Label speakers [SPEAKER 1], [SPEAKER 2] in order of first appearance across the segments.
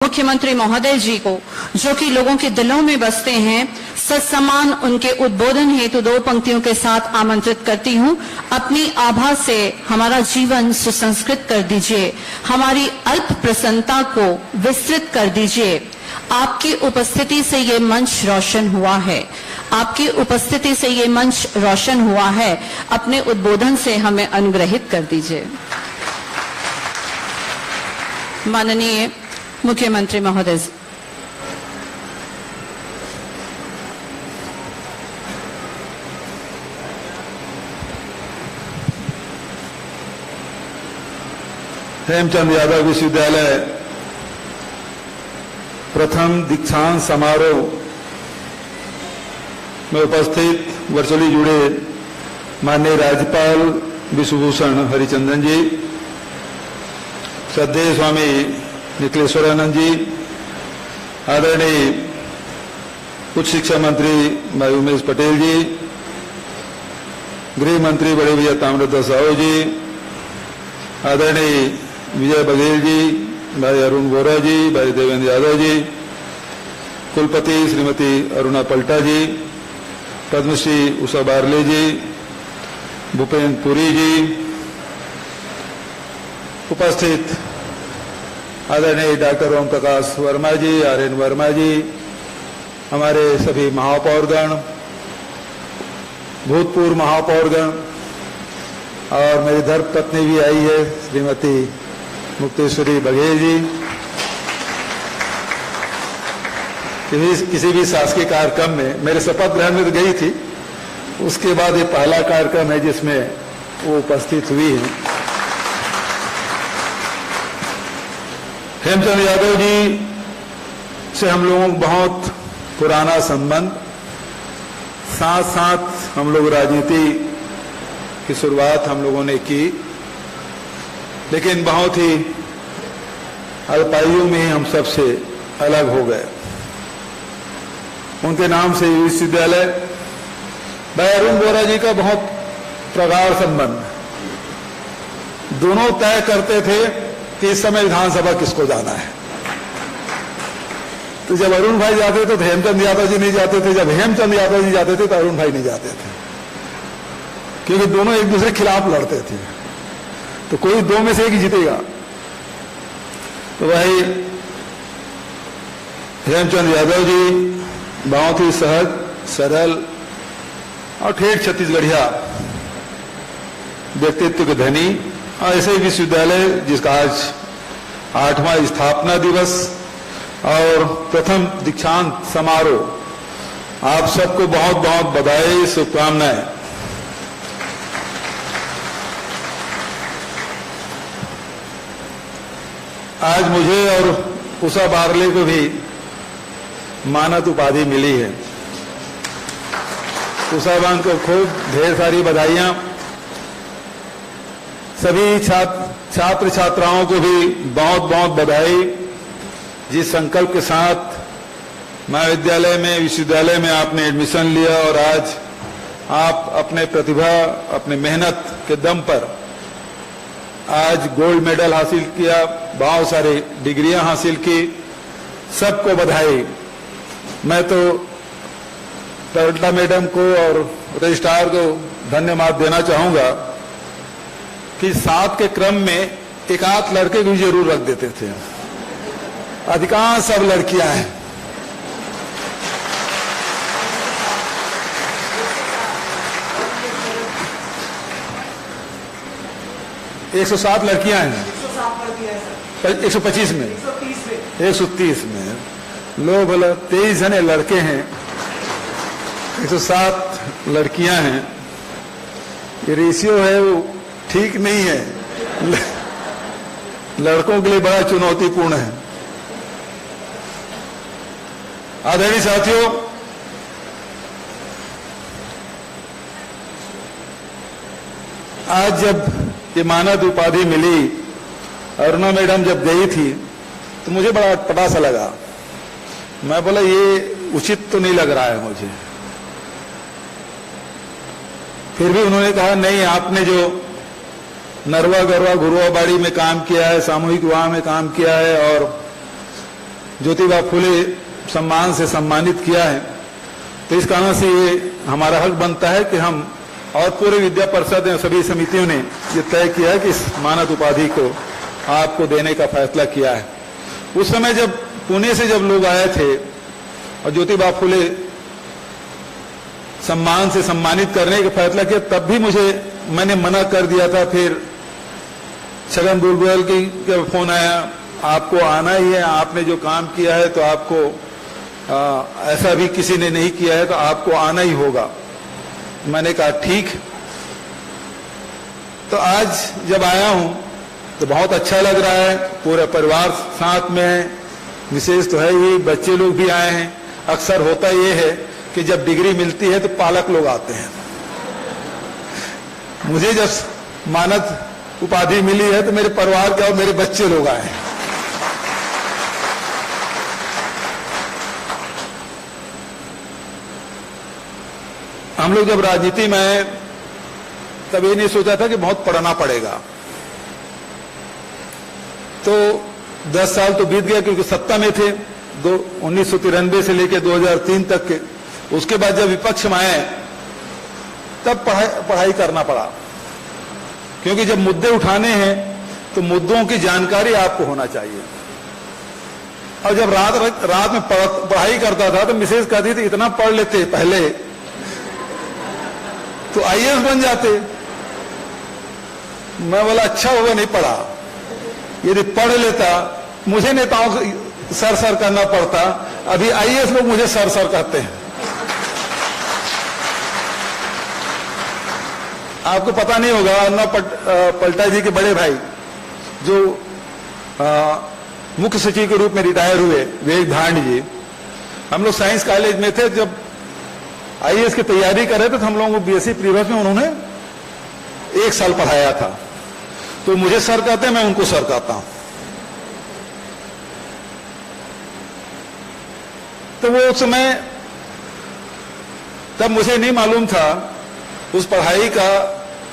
[SPEAKER 1] मुख्यमंत्री महोदय जी को, जो कि लोगों के दिलों में बसते हैं, सत्सम्मान उनके उद्बोधन हेतु दो पंक्तियों के साथ आमंत्रित करती हूं। अपनी आभा से हमारा जीवन सुसंस्कृत कर दीजिए, हमारी अल्प प्रसन्नता को विस्तृत कर दीजिए। आपकी उपस्थिति से ये मंच रोशन हुआ है, आपकी उपस्थिति से ये मंच रोशन हुआ है। अपने उद्बोधन से हमें अनुग्रहित कर दीजिए। माननीय मुख्यमंत्री महोदय जी।
[SPEAKER 2] हेमचंद यादव विश्वविद्यालय प्रथम दीक्षांत समारोह में उपस्थित वर्चुअली जुड़े माननीय राज्यपाल विश्वभूषण हरिचंदन जी, श्रद्धेय स्वामी निखिलेश्वरानंद जी, आदरणीय उच्च शिक्षा मंत्री भाई उमेश पटेल जी, गृह मंत्री बड़े भैया ताम्रध्वज साहू जी, आदरणीय विजय बघेल जी, भाई अरुण वोरा जी, भाई देवेंद्र यादव जी, कुलपति श्रीमती अरुणा पलटा जी, पद्मश्री उषा बारले जी, भूपेन्द्र पुरी जी, उपस्थित आदरणीय डॉक्टर ओम प्रकाश वर्मा जी, आर.एन. वर्मा जी, हमारे सभी महापौरगण, भूतपूर्व महापौरगण और मेरी धर्मपत्नी भी आई है श्रीमती मुक्तेश्वरी बघेल जी। किसी भी शासकीय कार्यक्रम में मेरे शपथ ग्रहण में तो गई थी, उसके बाद ये पहला कार्यक्रम है जिसमें वो उपस्थित हुई है। हेमचंद यादव जी से हम लोगों का बहुत पुराना संबंध, साथ साथ हम लोग राजनीति की शुरुआत हम लोगों ने की, लेकिन बहुत ही अल्पायु में हम सबसे अलग हो गए। उनके नाम से विश्वविद्यालय भाई अरुण वोरा जी का बहुत प्रगाढ़ संबंध, दोनों तय करते थे कि इस समय विधानसभा किसको जाना है। तो जब अरुण भाई जाते थे तो हेमचंद यादव जी नहीं जाते थे, जब हेमचंद यादव जी जाते थे तो अरुण भाई नहीं जाते थे, क्योंकि दोनों एक दूसरे के खिलाफ लड़ते थे। तो कोई दो में से एक ही जीतेगा। तो भाई हेमचंद यादव जी बहुत ही सहज, सरल और ठेठ छत्तीसगढ़िया व्यक्तित्व के धनी, और ऐसे ही विश्वविद्यालय जिसका आज 8वां स्थापना दिवस और प्रथम दीक्षांत समारोह, आप सबको बहुत बहुत बधाई, शुभकामनाएं। आज मुझे और उषा बारले को भी मानद उपाधि मिली है। उषा बान को खूब ढेर सारी बधाइयां। सभी छात्र छात्राओं को भी बहुत बहुत बधाई, जिस संकल्प के साथ महाविद्यालय में, विश्वविद्यालय में आपने एडमिशन लिया और आज आप अपने प्रतिभा, अपने मेहनत के दम पर आज गोल्ड मेडल हासिल किया, बहुत सारी डिग्रियां हासिल की। सबको बधाई। मैं तो पलटा मैडम को और रजिस्ट्रार को धन्यवाद देना चाहूंगा कि 7 के क्रम में एक आध लड़के भी जरूर रख देते थे, अधिकांश सब लड़कियां हैं। एक 107 लड़कियां हैं, 125 में, 130 में लो भला 23 जने लड़के हैं, 107 लड़कियां हैं। ये रेशियो है वो ठीक नहीं है, लड़कों के लिए बड़ा चुनौतीपूर्ण है। आदरणीय साथियों, आज जब ये मानद उपाधि मिली, अरुणा मैडम जब गई थी तो मुझे बड़ा अटपटा सा लगा। मैं बोला ये उचित तो नहीं लग रहा है मुझे। फिर भी उन्होंने कहा नहीं, आपने जो नरवा गरवा गुरुआबाड़ी में काम किया है, सामूहिक विवाह में काम किया है और ज्योतिबा फुले सम्मान से सम्मानित किया है। तो इस कारण से ये हमारा हक बनता है कि हम और पूरे विद्या परिषद एवं सभी समितियों ने ये तय किया है कि इस मानद उपाधि को आपको देने का फैसला किया है। उस समय जब पुणे से जब लोग आए थे और ज्योतिबा फुले सम्मान से सम्मानित करने का फैसला किया, तब भी मैंने मना कर दिया था। फिर छगन भुजबल की फोन आया, आपको आना ही है, आपने जो काम किया है तो आपको ऐसा भी किसी ने नहीं किया है तो आपको आना ही होगा। मैंने कहा ठीक। तो आज जब आया हूं तो बहुत अच्छा लग रहा है, पूरा परिवार साथ में है, विशेष तो है ही, बच्चे लोग भी आए हैं। अक्सर होता ये है कि जब डिग्री मिलती है तो पालक लोग आते हैं। मुझे जब मानद उपाधि मिली है तो मेरे परिवार के और मेरे बच्चे लोग आए हैं। हम लोग जब राजनीति में आए तब ये नहीं सोचा था कि बहुत पढ़ना पड़ेगा। तो 10 साल तो बीत गया क्योंकि सत्ता में थे 1993 से लेकर 2003 तक के। उसके बाद जब विपक्ष में आए तब पढ़ाई करना पड़ा, क्योंकि जब मुद्दे उठाने हैं तो मुद्दों की जानकारी आपको होना चाहिए। और जब रात में पढ़ाई करता था तो मिसेज कहती थी इतना पढ़ लेते पहले तो आईएएस बन जाते। मैं बोला अच्छा होगा नहीं पढ़ा, यदि पढ़ लेता मुझे नेताओं को सर करना पड़ता। अभी आईएएस लोग मुझे सर कहते हैं। आपको पता नहीं होगा, अन्ना पलटा जी के बड़े भाई जो मुख्य सचिव के रूप में रिटायर हुए, विवेक भांड जी, हम लोग साइंस कॉलेज में थे। जब आईएएस की तैयारी कर रहे थे तो हम लोगों को बीएससी प्रीवियस में उन्होंने 1 साल पढ़ाया था। तो मुझे सर कहते हैं, मैं उनको सर कहता हूं। तो वो उस समय तब मुझे नहीं मालूम था उस पढ़ाई का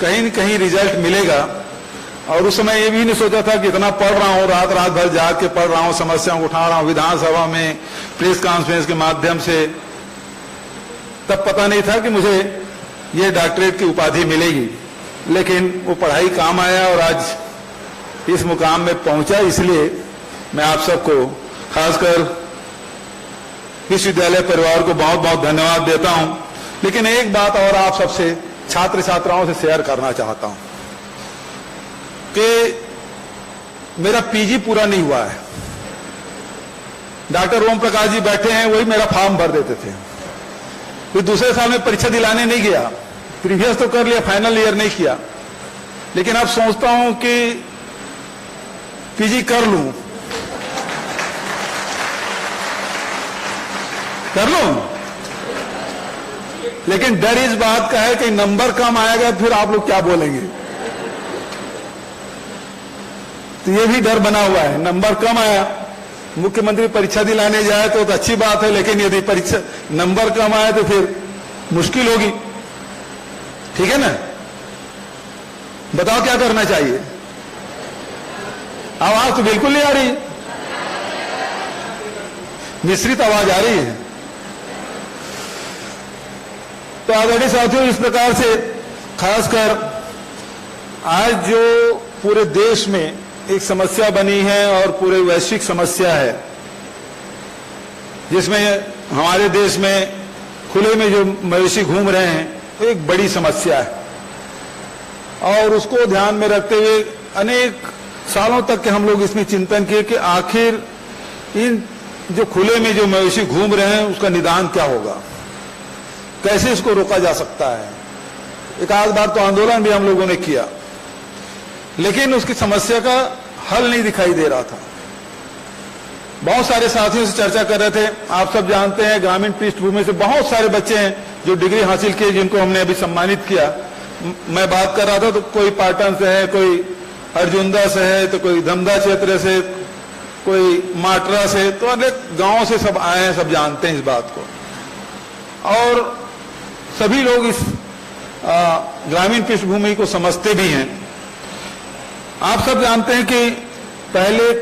[SPEAKER 2] कहीं न कहीं रिजल्ट मिलेगा। और उस समय ये भी नहीं सोचा था कि इतना पढ़ रहा हूं, रात भर जाग के पढ़ रहा हूं, समस्याओं को उठा रहा हूं विधानसभा में, प्रेस कॉन्फ्रेंस के माध्यम से। तब पता नहीं था कि मुझे ये डॉक्टरेट की उपाधि मिलेगी, लेकिन वो पढ़ाई काम आया और आज इस मुकाम में पहुंचा। इसलिए मैं आप सबको, खासकर विश्वविद्यालय परिवार को बहुत बहुत धन्यवाद देता हूं। लेकिन एक बात और आप सबसे, छात्र छात्राओं से शेयर करना चाहता हूं कि मेरा पीजी पूरा नहीं हुआ है। डॉक्टर ओम प्रकाश जी बैठे हैं, वही मेरा फॉर्म भर देते थे। फिर दूसरे साल में परीक्षा दिलाने नहीं गया, प्रीवियस तो कर लिया, फाइनल ईयर नहीं किया। लेकिन अब सोचता हूं कि पीजी कर लूं लेकिन डर इस बात का है कि नंबर कम आएगा, फिर आप लोग क्या बोलेंगे। तो ये भी डर बना हुआ है। नंबर कम आया, मुख्यमंत्री परीक्षा दिलाने जाए तो अच्छी बात है, लेकिन यदि परीक्षा नंबर कम आए तो फिर मुश्किल होगी। ठीक है ना? बताओ क्या करना चाहिए? आवाज तो बिल्कुल नहीं आ रही, मिश्रित आवाज आ रही है। तो आदरणीय साथियों, इस प्रकार से खासकर आज जो पूरे देश में एक समस्या बनी है और पूरे वैश्विक समस्या है, जिसमें हमारे देश में खुले में जो मवेशी घूम रहे हैं, तो एक बड़ी समस्या है। और उसको ध्यान में रखते हुए अनेक सालों तक के हम लोग इसमें चिंतन किए कि आखिर इन जो खुले में जो मवेशी घूम रहे हैं उसका निदान क्या होगा, कैसे इसको रोका जा सकता है। एक आध बार तो आंदोलन भी हम लोगों ने किया, लेकिन उसकी समस्या का हल नहीं दिखाई दे रहा था। बहुत सारे साथियों से चर्चा कर रहे थे। आप सब जानते हैं ग्रामीण पृष्ठभूमि से बहुत सारे बच्चे हैं जो डिग्री हासिल किए, जिनको हमने अभी सम्मानित किया। मैं बात कर रहा था तो कोई पाटन से है, कोई अर्जुंदा से है, तो कोई धमदा क्षेत्र से, कोई माटरा से, तो अनेक गांवों से सब आए हैं, सब जानते हैं इस बात को। और सभी लोग इस ग्रामीण पृष्ठभूमि को समझते भी हैं। आप सब जानते हैं कि पहले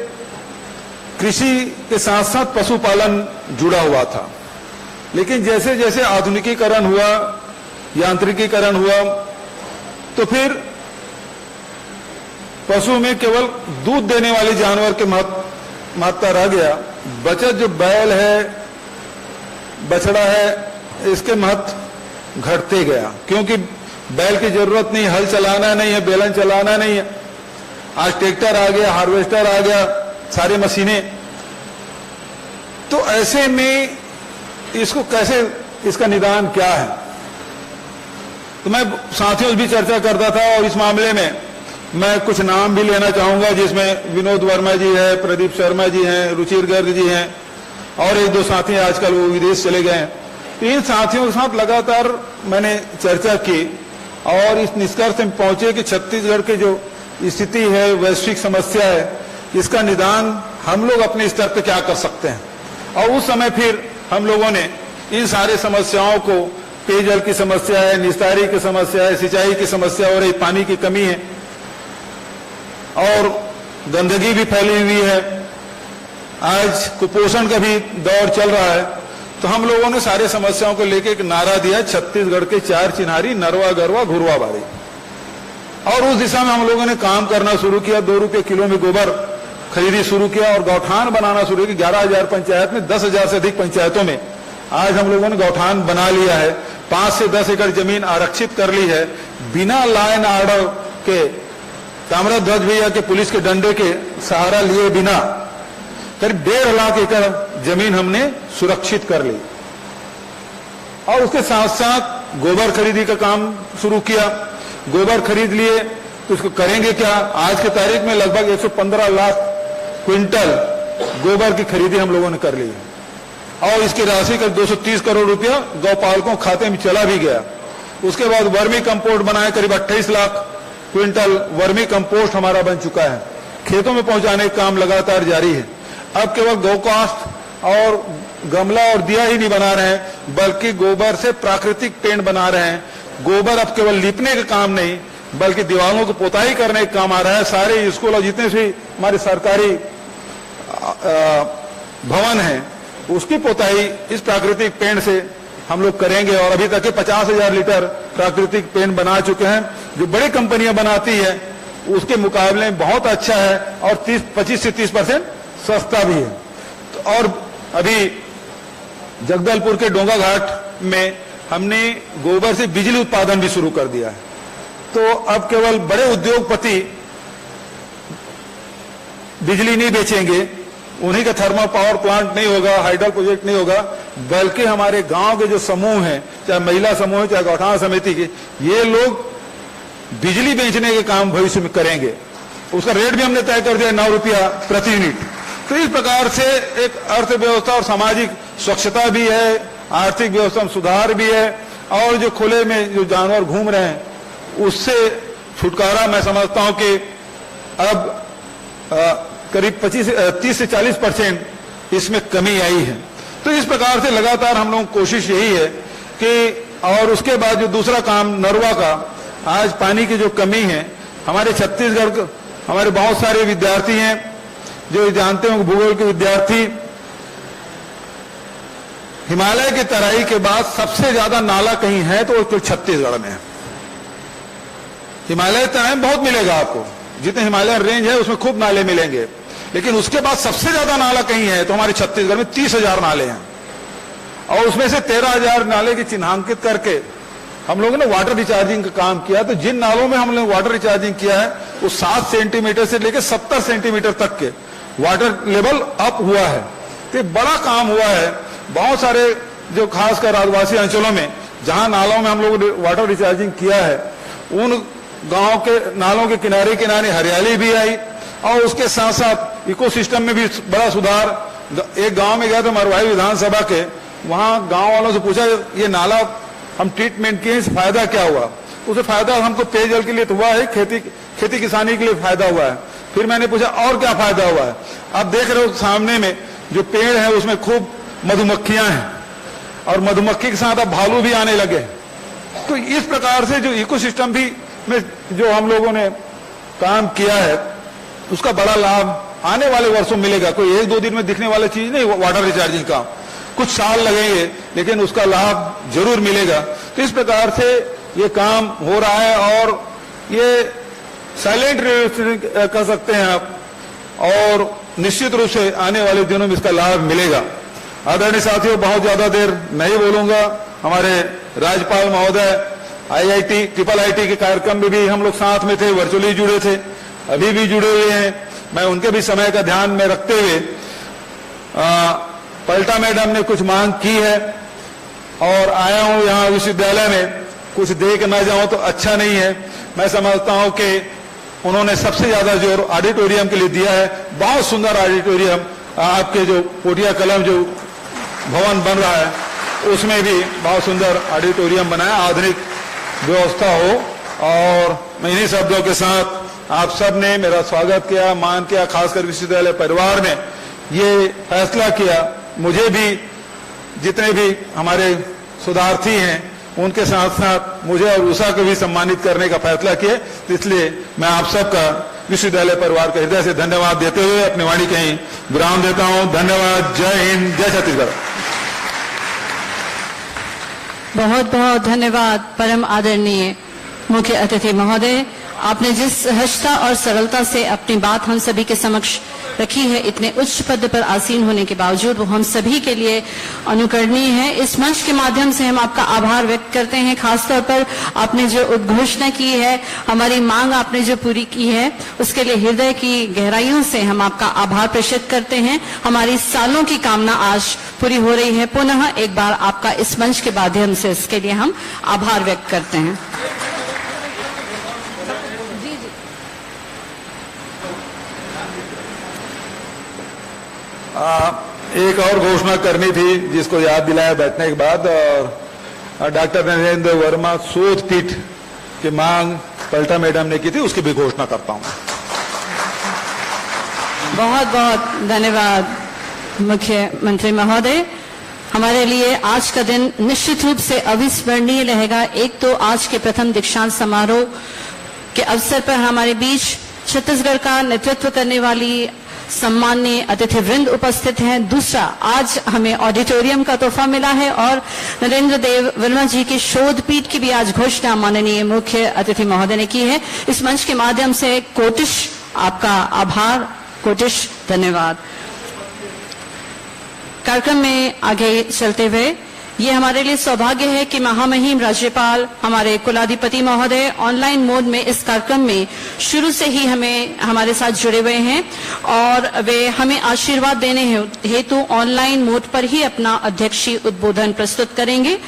[SPEAKER 2] कृषि के साथ साथ पशुपालन जुड़ा हुआ था। लेकिन जैसे जैसे आधुनिकीकरण हुआ, यांत्रिकीकरण हुआ, तो फिर पशु में केवल दूध देने वाले जानवर के महत्ता रह गया। बचत जो बैल है, बछड़ा है, इसके महत्व घटते गया, क्योंकि बैल की जरूरत नहीं, हल चलाना नहीं है, बेलन चलाना नहीं है। आज ट्रैक्टर आ गया, हार्वेस्टर आ गया, सारी मशीनें। तो ऐसे में इसको कैसे, इसका निदान क्या है? तो मैं साथियों से भी चर्चा करता था और इस मामले में मैं कुछ नाम भी लेना चाहूंगा, जिसमें विनोद वर्मा जी है, प्रदीप शर्मा जी हैं, रुचिर गर्ग जी हैं और एक दो साथी आजकल वो विदेश चले गए हैं। तो इन साथियों के साथ लगातार मैंने चर्चा की और इस निष्कर्ष में पहुंचे कि छत्तीसगढ़ की जो स्थिति है, वैश्विक समस्या है, इसका निदान हम लोग अपने स्तर पर क्या कर सकते हैं। और उस समय फिर हम लोगों ने इन सारे समस्याओं को, पेयजल की समस्या है, निस्तारी की समस्या है, सिंचाई की समस्या हो रही, पानी की कमी है और गंदगी भी फैली हुई है, आज कुपोषण का भी दौर चल रहा है। तो हम लोगों ने सारे समस्याओं को लेकर एक नारा दिया, छत्तीसगढ़ के चार चिन्हारी, नरवा गरवा घुरवा बारी। और उस दिशा में हम लोगों ने काम करना शुरू किया। 2 रुपये किलो में गोबर खरीदी शुरू किया और गौठान बनाना शुरू किया। 11,000 पंचायत में 10,000 से अधिक पंचायतों में आज हम लोगों ने गौठान बना लिया है। 5 से 10 एकड़ जमीन आरक्षित कर ली है। बिना लाइन आर्डर के, ताम्रध्वज भैया के पुलिस के डंडे के सहारा लिए बिना करीब 1.5 लाख एकड़ जमीन हमने सुरक्षित कर ली। और उसके साथ साथ गोबर खरीदी का काम शुरू किया। गोबर खरीद लिए तो उसको करेंगे क्या? आज की तारीख में लगभग 115 लाख क्विंटल गोबर की खरीदी हम लोगों ने कर ली है और इसकी राशि का 230 करोड़ रुपया गौपालकों खाते में चला भी गया। उसके बाद वर्मी कंपोस्ट बनाए, करीब 28 लाख क्विंटल वर्मी कंपोस्ट हमारा बन चुका है। खेतों में पहुंचाने का काम लगातार जारी है। अब केवल गौकाष्ठ और गमला और दिया ही नहीं बना रहे हैं, बल्कि गोबर से प्राकृतिक पेंट बना रहे हैं। गोबर अब केवल लीपने का काम नहीं, बल्कि दीवारों को पोताई करने का काम आ रहा है। सारे स्कूल और जितने भी हमारे सरकारी भवन हैं, उसकी पोताई इस प्राकृतिक पेंट से हम लोग करेंगे। और अभी तक के 50,000 लीटर प्राकृतिक पेंट बना चुके हैं, जो बड़ी कंपनियां बनाती है उसके मुकाबले में बहुत अच्छा है और 25 से 30% सस्ता भी है। तो और अभी जगदलपुर के डोंगा घाट में हमने गोबर से बिजली उत्पादन भी शुरू कर दिया है। तो अब केवल बड़े उद्योगपति बिजली नहीं बेचेंगे, उन्हीं का थर्मल पावर प्लांट नहीं होगा, हाइडल प्रोजेक्ट नहीं होगा, बल्कि हमारे गांव के जो समूह हैं, चाहे महिला समूह है, चाहे गौठान समिति के, ये लोग बिजली बेचने के काम भविष्य में करेंगे। उसका रेट भी हमने तय कर दिया, 9 रुपया प्रति यूनिट। तो इस प्रकार से एक अर्थव्यवस्था और सामाजिक स्वच्छता भी है, आर्थिक व्यवस्था में सुधार भी है और जो खुले में जो जानवर घूम रहे हैं उससे छुटकारा मैं समझता हूं कि अब करीब 30 से 40% इसमें कमी आई है। तो इस प्रकार से लगातार हम लोगों की कोशिश यही है कि, और उसके बाद जो दूसरा काम नरवा का, आज पानी की जो कमी है हमारे छत्तीसगढ़, हमारे बहुत सारे विद्यार्थी हैं जो जानते हो भूगोल के विद्यार्थी, हिमालय की तराई के बाद सबसे ज्यादा नाला कहीं है तो वो छत्तीसगढ़ में है। हिमालय तराई में बहुत मिलेगा आपको, जितने हिमालयन रेंज है उसमें खूब नाले मिलेंगे, लेकिन उसके बाद सबसे ज्यादा नाला कहीं है तो हमारे छत्तीसगढ़ में 30,000 नाले हैं और उसमें से 13,000 नाले की चिन्हांकित करके हम लोगों ने वाटर रिचार्जिंग का काम किया। तो जिन नालों में हम लोग वाटर रिचार्जिंग किया है वो 7 सेंटीमीटर से लेकर 70 सेंटीमीटर तक के वाटर लेवल अप हुआ है। तो बड़ा काम हुआ है। बहुत सारे जो खासकर आदिवासी अंचलों में जहां नालों में हम लोगों ने वाटर रिचार्जिंग किया है, उन गांव के नालों के किनारे किनारे हरियाली भी आई और उसके साथ साथ इकोसिस्टम में भी बड़ा सुधार। एक गांव में गया था मरवाही विधानसभा के, वहां गांव वालों से पूछा ये नाला हम ट्रीटमेंट किए, फायदा क्या हुआ? उसे फायदा हमको पेयजल के लिए तो हुआ है, खेती किसानी के लिए फायदा हुआ है। फिर मैंने पूछा और क्या फायदा हुआ है? आप देख रहे हो सामने में जो पेड़ है उसमें खूब मधुमक्खियां हैं और मधुमक्खी के साथ अब भालू भी आने लगे। तो इस प्रकार से जो इकोसिस्टम भी में जो हम लोगों ने काम किया है उसका बड़ा लाभ आने वाले वर्षों मिलेगा। कोई 1-2 दिन में दिखने वाली चीज नहीं वाटर रिचार्जिंग का, कुछ साल लगेंगे लेकिन उसका लाभ जरूर मिलेगा। तो इस प्रकार से ये काम हो रहा है और ये साइलेंट कर सकते हैं आप, और निश्चित रूप से आने वाले दिनों में इसका लाभ मिलेगा। आदरणीय साथियों, बहुत ज्यादा देर नहीं बोलूंगा। हमारे राज्यपाल महोदय ट्रिपल आईटी के कार्यक्रम में भी हम लोग साथ में थे, वर्चुअली जुड़े थे, अभी भी जुड़े हुए हैं। मैं उनके भी समय का ध्यान में रखते हुए पलटा मैडम ने कुछ मांग की है और आया हूं यहाँ विश्वविद्यालय में, कुछ दे के ना जाऊं तो अच्छा नहीं है। मैं समझता हूं कि उन्होंने सबसे ज्यादा जोर ऑडिटोरियम के लिए दिया है। बहुत सुंदर ऑडिटोरियम, आपके जो पोटिया कलम जो भवन बन रहा है उसमें भी बहुत सुंदर ऑडिटोरियम बनाया, आधुनिक व्यवस्था हो। और मैं इन्हीं शब्दों के साथ आप सब ने मेरा स्वागत किया, मान किया, खासकर विश्वविद्यालय परिवार ने ये फैसला किया, मुझे भी जितने भी हमारे शोधार्थी हैं उनके साथ साथ मुझे और उषा को भी सम्मानित करने का फैसला किया। तो इसलिए मैं आप सबका विश्वविद्यालय परिवार का हृदय से धन्यवाद देते हुए अपनी वाणी कहीं विराम देता हूं। धन्यवाद। जय हिंद, जय छत्तीसगढ़।
[SPEAKER 1] बहुत बहुत धन्यवाद परम आदरणीय मुख्य अतिथि महोदय। आपने जिस सहजता और सरलता से अपनी बात हम सभी के समक्ष रखी है, इतने उच्च पद पर आसीन होने के बावजूद वो हम सभी के लिए अनुकरणीय है। इस मंच के माध्यम से हम आपका आभार व्यक्त करते हैं। खासतौर पर आपने जो उद्घोषणा की है, हमारी मांग आपने जो पूरी की है, उसके लिए हृदय की गहराइयों से हम आपका आभार प्रकट करते हैं। हमारी सालों की कामना आज पूरी हो रही है। पुनः एक बार आपका इस मंच के माध्यम से इसके लिए हम आभार व्यक्त करते हैं।
[SPEAKER 2] एक और घोषणा करनी थी जिसको याद दिलाया बैठने के बाद, और डॉक्टर नरेंद्र वर्मा शोध पीठ की मांग पलटा मैडम ने की थी, उसकी भी घोषणा करता हूं।
[SPEAKER 1] बहुत बहुत धन्यवाद मुख्यमंत्री महोदय। हमारे लिए आज का दिन निश्चित रूप से अविस्मरणीय रहेगा। एक तो आज के प्रथम दीक्षांत समारोह के अवसर पर हमारे बीच छत्तीसगढ़ का नेतृत्व करने वाली सम्माननीय अतिथि वृंद उपस्थित हैं। दूसरा, आज हमें ऑडिटोरियम का तोहफा मिला है और नरेंद्र देव वर्मा जी की शोध पीठ की भी आज घोषणा माननीय मुख्य अतिथि महोदय ने की है। इस मंच के माध्यम से कोटिश आपका आभार, कोटिश धन्यवाद। कार्यक्रम में आगे चलते हुए ये हमारे लिए सौभाग्य है कि महामहिम राज्यपाल हमारे कुलाधिपति महोदय ऑनलाइन मोड में इस कार्यक्रम में शुरू से ही हमारे साथ जुड़े हुए हैं और वे हमें आशीर्वाद देने हेतु ऑनलाइन मोड पर ही अपना अध्यक्षीय उद्बोधन प्रस्तुत करेंगे।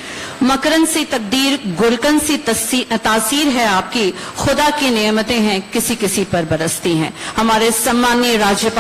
[SPEAKER 1] मकरन सी तकदीर गुलकन सी तासीर है आपकी, खुदा की नेमतें हैं किसी किसी पर बरसती हैं। हमारे सम्माननीय राज्यपाल